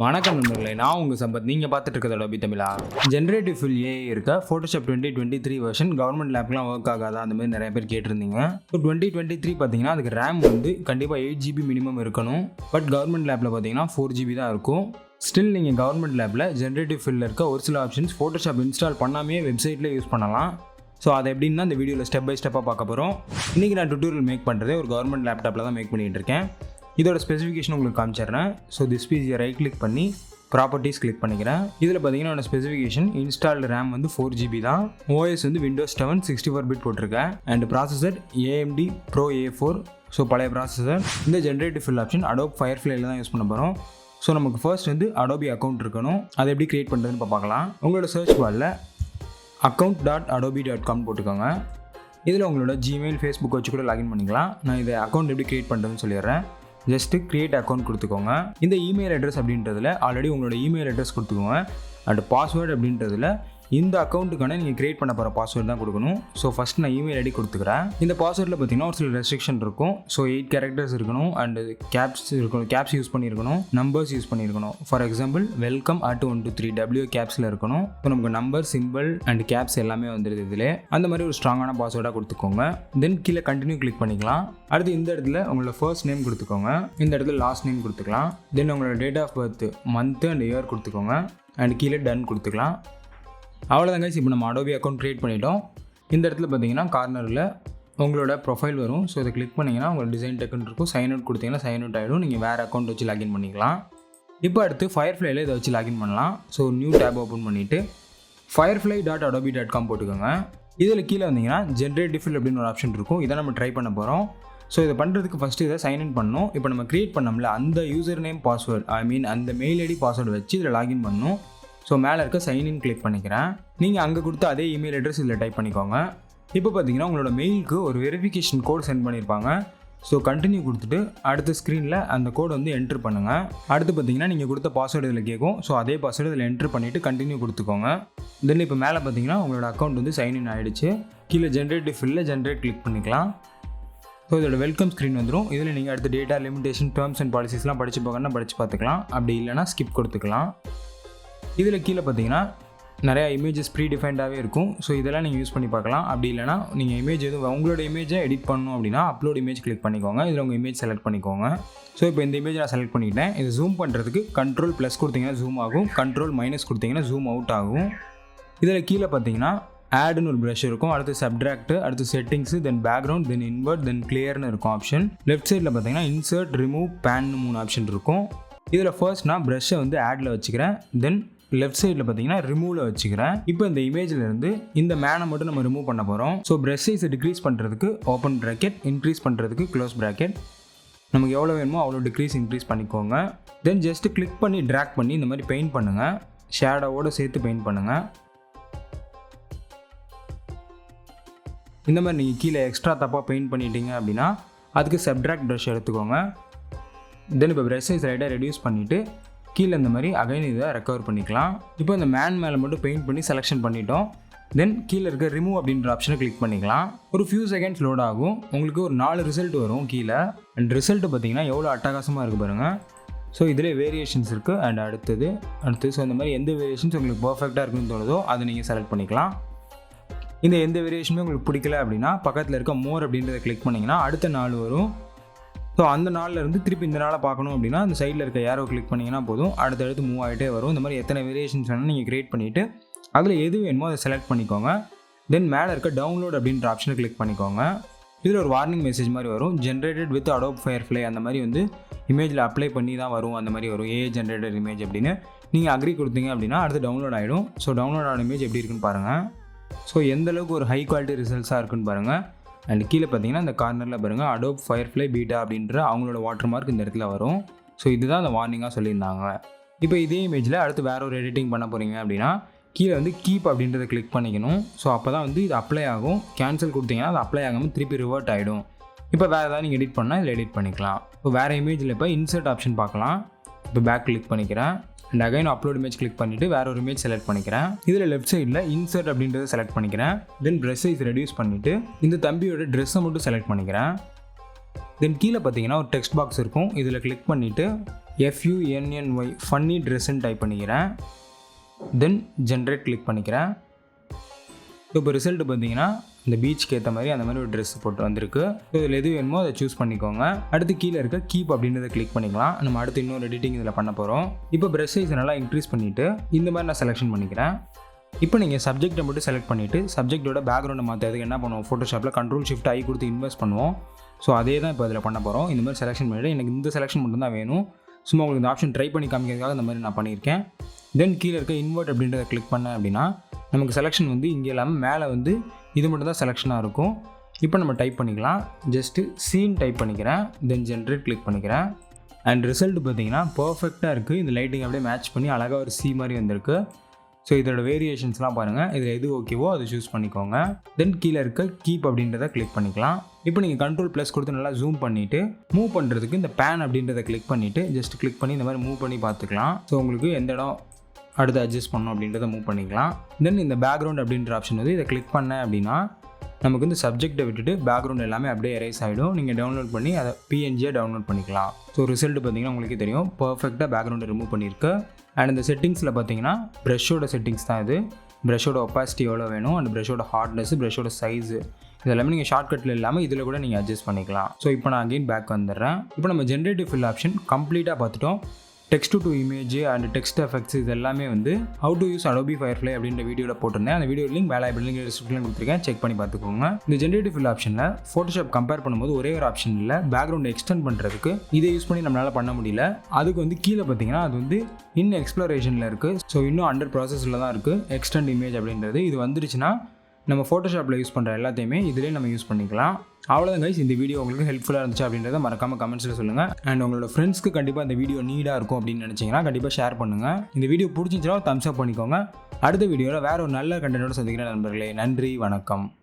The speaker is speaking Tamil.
வணக்கம் நண்பர்களே, நான் உங்கள் சம்பத். நீங்கள் பார்த்துட்டு இருக்கிறது Adobe தமிழா. Generative Fill Ai இருக்க Photoshop 2023 வெர்ஷன் கவர்மெண்ட் லேப்லாம் ஒர்க் ஆகாதா அந்த மாதிரி நிறைய பேர் கேட்டிருந்தீங்க. ஸோ 2023 பார்த்தீங்கன்னா அதுக்கு ரேம் வந்து கண்டிப்பாக 8GB மினிமம் இருக்கணும். பட் கவர்மெண்ட் லேப்பில் பார்த்தீங்கன்னா 4GB தான் இருக்கும். ஸ்டில் நீங்கள் கவர்மெண்ட் லேப்பில் Generative Fill இருக்க ஒரு சில ஆப்ஷன்ஸ் Photoshop இன்ஸ்டால் பண்ணாமே வெப்சைட்டில் யூஸ் பண்ணலாம். ஸோ அது எப்படின்னா இந்த வீடியோவில் ஸ்டெப் பை ஸ்டெப்பாக பார்க்க போகிறோம். இன்றைக்கி நான் டுட்டோரியல் மேக் பண்ணுறதே ஒரு கவர்மெண்ட் லேப்டாப்பில் தான் மேக் பண்ணிகிட்டு இருக்கேன். இதோட ஸ்பெசிஃபிகேஷன் உங்களுக்கு காமிச்சிடுறேன். ஸோ திஸ் பிசியை ரைட் கிளிக் பண்ணி ப்ராப்பர்ட்டிஸ் கிளிக் பண்ணிக்கிறேன். இதில் பார்த்தீங்கன்னா ஸ்பெசிஃபிகேஷன் இன்ஸ்டால்டு ரேம் வந்து 4GB தான். ஓஎஸ் வந்து விண்டோஸ் 7 64 பிட் போட்டிருக்கேன். And processor AMD Pro A4. So பழைய ப்ராசஸர். இந்த generative fill option Adobe Firefly தான் யூஸ் பண்ண போகிறோம். ஸோ நமக்கு ஃபர்ஸ்ட் வந்து Adobe அக்கௌண்ட் இருக்கணும். அதை எப்படி க்ரியேட் பண்ணுறதுன்னு இப்போ பார்க்கலாம். உங்களோட சர்ச் பாரில் account.adobe.com போட்டுக்கோங்க. இதில் உங்களோட Gmail, Facebook வச்சு கூட லாகின் பண்ணிக்கலாம். நான் இதை அக்கௌண்ட் எப்படி க்ரியேட் பண்ணுறதுன்னு சொல்லிடுறேன். ஜஸ்ட்டு க்ரியேட் அக்கௌண்ட் கொடுத்துக்கோங்க. இந்த இமெயில் அட்ரஸ் அப்படின்றதுல ஆல்ரெடி உங்களோட இமெயில் அட்ரஸ் கொடுத்துக்கோங்க. அண்ட் பாஸ்வேர்டு அப்படின்றதுல இந்த அக்கௌண்ட்டுக்கான நீங்கள் க்ரியேட் பண்ண போகிற பாஸ்வேர்டு தான் கொடுக்கணும். ஸோ ஃபஸ்ட் நான் இமெயில் ஐடி கொடுத்துக்கிறேன். இந்த பாஸ்வேர்டில் பார்த்தீங்கன்னா ஒரு சில ரெஸ்ட்ரிக்ஷன் இருக்கும். ஸோ 8 கேரக்டர்ஸ் இருக்கணும். அண்ட் கேப்ஸ் இருக்கணும். கேப்ஸ் யூஸ் பண்ணியிருக்கணும். நம்பர்ஸ் யூஸ் பண்ணியிருக்கணும். For example welcome at 1 2 3 W கேப்ஸில் இருக்கணும். ஸோ நமக்கு நம்பர், சிம்பிள் அண்ட் கேப்ஸ் எல்லாமே வந்துடுது இதில். அந்த மாதிரி ஒரு ஸ்ட்ராங்கான பாஸ்வேர்டாக கொடுத்துக்கோங்க. தென் கீழே கண்டினியூ கிளிக் பண்ணிக்கலாம். அடுத்து இந்த இடத்துல உங்களோட ஃபர்ஸ்ட் நேம் கொடுத்துக்கோங்க. இந்த இடத்துல லாஸ்ட் நேம் கொடுத்துக்கலாம். தென் உங்களோட date of birth, month and year கொடுத்துக்கோங்க. அண்ட் கீழே டன் கொடுத்துக்கலாம். அவ்வளோதாங்க. இப்போ நம்ம Adobe அக்கௌண்ட் க்ரியேட் பண்ணிட்டோம். இந்த இடத்துல பார்த்தீங்கன்னா கார்னரில் உங்களோட ப்ரொஃபைல் வரும். ஸோ இதை கிளிக் பண்ணிங்கன்னா உங்களோட டிசைன் டக்குன்னு இருக்கும். சைன் அவுட் கொடுத்தீங்கன்னா சைன் அவுட் ஆகிடும். நீங்கள் வேறு அக்கௌண்ட் வச்சு லாகின் பண்ணிக்கலாம். இப்போ அடுத்து Fireflyல இதை வச்சு லாகின் பண்ணலாம். ஸோ நியூ டேப் ஓப்பன் பண்ணிவிட்டு firefly.adobe.com போட்டுக்கோங்க. இதில் கீழே வந்தீங்கன்னா Generative Fill அப்படின்னு ஒரு ஆப்ஷன் இருக்கும். இதை நம்ம ட்ரை பண்ண போகிறோம். ஸோ இதை பண்ணுறதுக்கு ஃபஸ்ட்டு இதை சைன்இன் பண்ணணும். இப்போ நம்ம க்ரியேட் பண்ணோம்ல அந்த யூசர் நேம் பாஸ்வேர்டு, அந்த மெயில் ஐடி பாஸ்வேர்டு வச்சு இதில் லாகின் பண்ணணும். ஸோ மேலே இருக்க சைன்இன் கிளிக் பண்ணிக்கிறேன். நீங்கள் அங்கே கொடுத்த அதே இமெயில் அட்ரஸ் இதில் டைப் பண்ணிக்கோங்க. இப்போ பார்த்தீங்கன்னா உங்களோட மெயிலுக்கு ஒரு வெரிஃபிகேஷன் கோட் சென்ட் பண்ணியிருப்பாங்க. ஸோ கண்டினியூ கொடுத்துட்டு அடுத்த ஸ்க்ரீனில் அந்த கோடு வந்து என்ட்ரு பண்ணுங்கள். அடுத்து பார்த்தீங்கன்னா நீங்கள் கொடுத்த பாஸ்வேர்டு இதில் கேட்கும். ஸோ அதே பாஸ்வேர்டு இதில் என்ட்ரு பண்ணிவிட்டு கண்டினியூ கொடுத்துக்கோங்க. தென் இப்போ மேலே பார்த்தீங்கன்னா உங்களோட அக்கௌண்ட் வந்து சைன்இன் ஆகிடுச்சு. கீழே ஜென்ரேட்டிவ் ஃபில்லில் ஜென்ரேட் கிளிக் பண்ணிக்கலாம். ஸோ இதோட வெல்கம் ஸ்க்ரீன் வந்துடும். இதில் நீங்கள் அடுத்த டேட்டா லிமிடேஷன், டேர்ம்ஸ் அண்ட் பாலிசிஸ்லாம் படித்து போங்கன்னா படித்து பார்த்துக்கலாம். அப்படி இல்லைனா ஸ்கிப் கொடுத்துக்கலாம். இதில் கீழே பார்த்தீங்கன்னா நிறையா இமேஜஸ் ப்ரீ டிஃபைன்டாகவே இருக்கும். ஸோ இதெல்லாம் நீங்கள் யூஸ் பண்ணி பார்க்கலாம். அப்படி இல்லைனா நீங்கள் இமேஜ் எதுவும் உங்களோட இமேஜை எடிட் பண்ணணும் அப்படின்னா அப்லோட் இமேஜ் கிளிக் பண்ணிக்கோங்க. இதில் உங்கள் இமேஜ் செலக்ட் பண்ணிக்கோங்க. ஸோ இப்போ இந்த இமேஜ் நான் செலக்ட் பண்ணிக்கிட்டேன். இது ஜூம் பண்ணுறதுக்கு Ctrl+ கொடுத்தீங்கன்னா ஜூம் ஆகும். Ctrl- கொடுத்தீங்கன்னா ஜூம் அவுட் ஆகும். இதில் கீழே பார்த்தீங்கன்னா ஆட்னு ஒரு ப்ரஷ் இருக்கும். அடுத்து சப்ட்ராக்ட், அடுத்து செட்டிங்ஸு, தென் பேக்ரவுண்ட், தென் இன்வெர்ட், தென் கிளியர்னு இருக்கும் ஆப்ஷன். லெஃப்ட் சைடில் பார்த்தீங்கன்னா இன்சர்ட், ரிமூவ், பேன்னு 3 ஆப்ஷன் இருக்கும். இதில் ஃபர்ஸ்ட் நான் ப்ரஷ்ஷை வந்து ஆடில் வச்சுக்கிறேன். தென் லெஃப்ட் சைடில் பார்த்தீங்கன்னா ரிமூவில் வச்சுக்கிறேன். இப்போ இந்த இமேஜிலேருந்து இந்த மேனை மட்டும் நம்ம ரிமூவ் பண்ண போகிறோம். ஸோ ப்ரஷ் சைஸை டிக்ரீஸ் பண்ணுறதுக்கு ஓப்பன் ப்ராக்கெட், இன்க்ரீஸ் பண்ணுறதுக்கு க்ளோஸ் ப்ராக்கெட். நமக்கு எவ்வளோ வேணுமோ அவ்வளோ டிக்ரீஸ் இன்க்ரீஸ் பண்ணிக்கோங்க. தென் ஜஸ்ட்டு கிளிக் பண்ணி ட்ராக் பண்ணி இந்த மாதிரி பெயிண்ட் பண்ணுங்கள். ஷேடோவோடு சேர்த்து பெயிண்ட் பண்ணுங்கள். இந்த மாதிரி நீங்கள் கீழே எக்ஸ்ட்ரா தப்பாக பெயிண்ட் பண்ணிட்டீங்க அப்படின்னா அதுக்கு சப்ட்ராக்ட் ப்ரஷ் எடுத்துக்கோங்க. தென் இப்போ ப்ரஷ் சைஸ் ரைட்டாக ரெடியூஸ் பண்ணிவிட்டு கீழே இந்த மாதிரி அகைன் இதை ரெக்கவர் பண்ணிக்கலாம். இப்போ இந்த மேன் மேலே மட்டும் பெயிண்ட் பண்ணி செலெக்ஷன் பண்ணிட்டோம். தென் கீழே இருக்க ரிமூவ் அப்படின்ற ஆப்ஷனை கிளிக் பண்ணிக்கலாம். ஒரு ஃபியூ செகண்ட்ஸ் லோட் ஆகும். உங்களுக்கு ஒரு 4 ரிசல்ட் வரும் கீழே. அண்ட் ரிசல்ட்டு பார்த்தீங்கன்னா எவ்வளோ அட்டகாசமாக இருக்குது பாருங்கள். ஸோ இதில் வேரியேஷன்ஸ் இருக்குது. அண்ட் அடுத்து ஸோ இந்த மாதிரி எந்த வேரியேஷன்ஸ் உங்களுக்கு பர்ஃபெக்டாக இருக்குன்னு தோணுதோ அதை நீங்கள் செலக்ட் பண்ணிக்கலாம். இந்த எந்த வேரியேஷனுமே உங்களுக்கு பிடிக்கல அப்படின்னா பக்கத்தில் இருக்க மோர் அப்படின்றத கிளிக் பண்ணிங்கன்னா அடுத்த 4 வரும். ஸோ அந்த நாள்லேருந்து திருப்பி இந்த நாளை பார்க்கணும் அப்படின்னா அந்த சைடில் இருக்க ஏரோ கிளிக் பண்ணிங்கன்னா போதும். அடுத்தடுத்து மூவ் ஆகிட்டே வரும். இந்த மாதிரி எத்தனை வேரியேஷன்ஸ் வேணும் நீங்கள் க்ரியேட் பண்ணிவிட்டு அதில் எது வேணுமோ அதை செலக்ட் பண்ணிக்கோங்க. தென் மேலே இருக்க டவுன்லோட் அப்படின்ற ஆப்ஷனை கிளிக் பண்ணிக்கோங்க. இதில் ஒரு வார்னிங் மெசேஜ் மாதிரி வரும். ஜென்ரேட்டட் வித் Adobe Firefly அந்த மாதிரி வந்து இமேஜில் அப்ளை பண்ணி தான் வரும். அந்த மாதிரி வரும் AI ஜென்ரேட்டட் இமேஜ் அப்படின்னு. நீங்கள் அக்ரி கொடுத்தீங்க அப்படின்னா அடுத்து டவுன்லோட் ஆகிடும். ஸோ டவுன்லோட் ஆன இமேஜ் எப்படி இருக்குன்னு பாருங்கள். ஸோ எந்தளவுக்கு ஒரு ஹை குவாலிட்டி ரிசல்ட்ஸாக இருக்குன்னு பாருங்கள். அண்ட் கீழே பார்த்தீங்கன்னா இந்த கார்னரில் பாருங்கள் Adobe Firefly பீட்டா அப்படின்ற அவங்களோட வாட்டர் மார்க் இந்த இடத்துல வரும். ஸோ இதுதான் அந்த வார்னிங்காக சொல்லியிருந்தாங்க. இப்போ இதே இமேஜில் அடுத்து வேறு ஒரு எடிட்டிங் பண்ண போகிறீங்க அப்படின்னா கீழே வந்து கீப் அப்படின்றத கிளிக் பண்ணிக்கணும். ஸோ அப்போ தான் வந்து இது அப்ளை ஆகும். கேன்சல் கொடுத்தீங்கன்னா அது அப்ளை ஆகாமல் திருப்பி ரிவர்ட் ஆகிடும். இப்போ வேறு ஏதாவது நீங்கள் எடிட் பண்ணால் இதில் எடிட் பண்ணிக்கலாம். இப்போ வேறு இமேஜில் இப்போ இன்சர்ட் ஆப்ஷன் பார்க்கலாம். இப்போ பேக் கிளிக் பண்ணிக்கிறேன். And again upload image click பண்ணிவிட்டு வேறு ஒரு இமேஜ் செலக்ட் பண்ணிக்கிறேன். இதில் லெஃப்ட் சைடில் இன்சர்ட் அப்படின்றத செலக்ட் பண்ணிக்கிறேன். தென் ப்ரஷ் சைஸ் ரெடியூஸ் பண்ணிவிட்டு இந்த தம்பியோட ட்ரெஸ்ஸை மட்டும் செலக்ட் பண்ணிக்கிறேன். தென் கீழே பார்த்தீங்கன்னா ஒரு டெக்ஸ்ட் பாக்ஸ் இருக்கும். இதில் கிளிக் பண்ணிவிட்டு FUNNY ஃபன்னி ட்ரெஸ்ன்னு டைப் பண்ணிக்கிறேன். தென் ஜென்ரேட் கிளிக் பண்ணிக்கிறேன். ஸோ இப்போ ரிசல்ட் பார்த்தீங்கன்னா இந்த பீச்சுக்கு ஏற்ற மாதிரி அந்த மாதிரி ஒரு ட்ரெஸ் போட்டு வந்திருக்கு. ஸோ இதில் எது வேணுமோ அதை சூஸ் பண்ணிக்கோங்க. அடுத்து கீழே இருக்க கீப் அப்படின்றத கிளிக் பண்ணிக்கலாம். நம்ம அடுத்து இன்னொரு எடிட்டிங் இதில் பண்ண போகிறோம். இப்போ ப்ரஷ் சைஸை நல்லா இன்க்ரீஸ் பண்ணிவிட்டு இந்த மாதிரி நான் செலெக்ஷன் பண்ணிக்கிறேன். இப்போ நீங்கள் சப்ஜெக்ட்டை மட்டும் செலக்ட் பண்ணிவிட்டு சப்ஜெக்ட்டோட பேக்ரவுண்டை மாற்றுறதுக்கு என்ன பண்ணுவோம், ஃபோட்டோஷாப்பில் Ctrl+Shift+I கொடுத்து இன்வெஸ்ட் பண்ணுவோம். ஸோ அதே தான் இப்போ இதில் பண்ண போகிறோம். இந்த மாதிரி செலெக்ஷன் பண்ணிவிட்டு எனக்கு இந்த செலெக்ஷன் மட்டும் தான் வேணும். சும்மா உங்களுக்கு இந்த ஆப்ஷன் ட்ரை பண்ணி காமிக்கிறதுக்காக இந்த மாதிரி நான் பண்ணியிருக்கேன். தென் கீழே இருக்க இன்வெர்ட் அப்படின்றத கிளிக் பண்ணேன் அப்படின்னா நமக்கு செலெக்ஷன் வந்து இங்கே இல்லாமல் மேலே வந்து இது மட்டும் தான் செலெக்ஷனாக இருக்கும். இப்போ நம்ம டைப் பண்ணிக்கலாம். ஜஸ்ட்டு சீன் டைப் பண்ணிக்கிறேன். தென் ஜென்ரேட் கிளிக் பண்ணிக்கிறேன். அண்ட் ரிசல்ட் பார்த்தீங்கன்னா பர்ஃபெக்டாக இருக்குது. இந்த லைட்டிங் அப்படியே மேட்ச் பண்ணி அழகாக ஒரு சி மாதிரி வந்திருக்கு. ஸோ இதோட வேரியேஷன்ஸ்லாம் பாருங்கள். இதில் எது ஓகேவோ அதை சூஸ் பண்ணிக்கோங்க. தென் கீழே இருக்க கீப் அப்படின்றத கிளிக் பண்ணிக்கலாம். இப்போ நீங்கள் Ctrl+ கொடுத்து நல்லா ஜூம் பண்ணிவிட்டு மூவ் பண்ணுறதுக்கு இந்த பேன் அப்படின்றத கிளிக் பண்ணிவிட்டு ஜஸ்ட் கிளிக் பண்ணி இந்த மாதிரி மூவ் பண்ணி பார்த்துக்கலாம். ஸோ உங்களுக்கு எந்த இடம் அடுத்து அட்ஜஸ்ட் பண்ணணும் அப்படின்றத மூவ் பண்ணிக்கலாம். தென் இந்த பேக்ரவுண்ட் அப்படின்ற ஆப்ஷன் வந்து இதை கிளிக் பண்ணேன் அப்படின்னா நமக்கு வந்து சப்ஜெக்டை விட்டுட்டு பேக்ரவுண்ட் எல்லாமே அப்படியே எரேஸ் ஆகிடும். நீங்கள் டவுன்லோட் பண்ணி அதை PNG-யாக டவுன்லோட் பண்ணிக்கலாம். ஸோ ரிசல்ட் பார்த்தீங்கன்னா உங்களுக்கே தெரியும், பர்ஃபெக்டாக பேக்ரவுண்டை ரிமூவ் பண்ணியிருக்கு. அண்ட் இந்த செட்டிங்ஸில் பார்த்தீங்கன்னா ப்ரஷோட செட்டிங்ஸ் தான் இது. ப்ரஷோட ஒப்பாசிட்டி எவ்வளோ வேணும், அண்ட் ப்ரஷோட ஹார்ட்னஸ், ப்ரஷோட சைஸு இதெல்லாமே நீங்கள் ஷார்ட்கட்டில் இல்லாமல் இதில் கூட நீங்கள் அட்ஜஸ்ட் பண்ணிக்கலாம். ஸோ இப்போ நான் அகெயின் பேக் வந்துடுறேன். இப்போ நம்ம ஜென்ரேட்டிவ் ஃபில் ஆப்ஷன் கம்ப்ளீட்டாக பார்த்துட்டோம். Text to image and text effects இது எல்லாமே வந்து how to use Adobe Firefly அப்படின்ற வீடியோவில் போட்டிருந்தேன். அந்த வீடியோ லிங்க் மேலே லிங்க் டிஸ்கிரிப்ஷனில் கொடுத்துருக்கேன், செக் பண்ணி பார்த்துக்கோங்க. இந்த ஜென்ரேட்டிவ் ஃபில் ஆப்ஷனில் ஃபோட்டோஷாப் கம்பேர் பண்ணும்போது ஒரே ஒரு ஆப்ஷன் இல்லை, பேக்ரவுண்ட் எக்ஸ்டெண்ட் பண்ணுறதுக்கு இதை யூஸ் பண்ணி நம்மளால் பண்ண முடியல. அதுக்கு வந்து கீழே பார்த்தீங்கன்னா அது வந்து இன்னும் எக்ஸ்ப்ளோரேஷனில் இருக்குது. ஸோ இன்னும் அண்டர் ப்ராசஸில் தான் இருக்குது எக்ஸ்டெண்ட் இமேஜ் அப்படின்றது. இது வந்துருச்சுன்னா நம்ம ஃபோட்டோஷாப்பில் யூஸ் பண்ணுற எல்லாத்தையுமே இதிலே நம்ம யூஸ் பண்ணிக்கலாம். அவ்வளோதான் கைஸ், இந்த வீடியோ உங்களுக்கு ஹெல்ப்ஃபுல்லாக இருந்துச்சு அப்படின்றத மறக்காமல் கமெண்ட்ஸில் சொல்லுங்கள். அண்ட் உங்களோட ஃப்ரெண்ட்ஸ்க்கு கண்டிப்பாக இந்த வீடியோ நீடாக இருக்கும் அப்படின்னு நினச்சிங்கன்னா கண்டிப்பாக ஷேர் பண்ணுங்கள். இந்த வீடியோ பிடிச்சிச்சுன்னா தம்ஸ் அப் பண்ணிக்கோங்க. அடுத்த வீடியோவில் வேறு ஒரு நல்ல கண்டென்ட்டோட சந்திக்கிறேன் நண்பர்களே. நன்றி, வணக்கம்.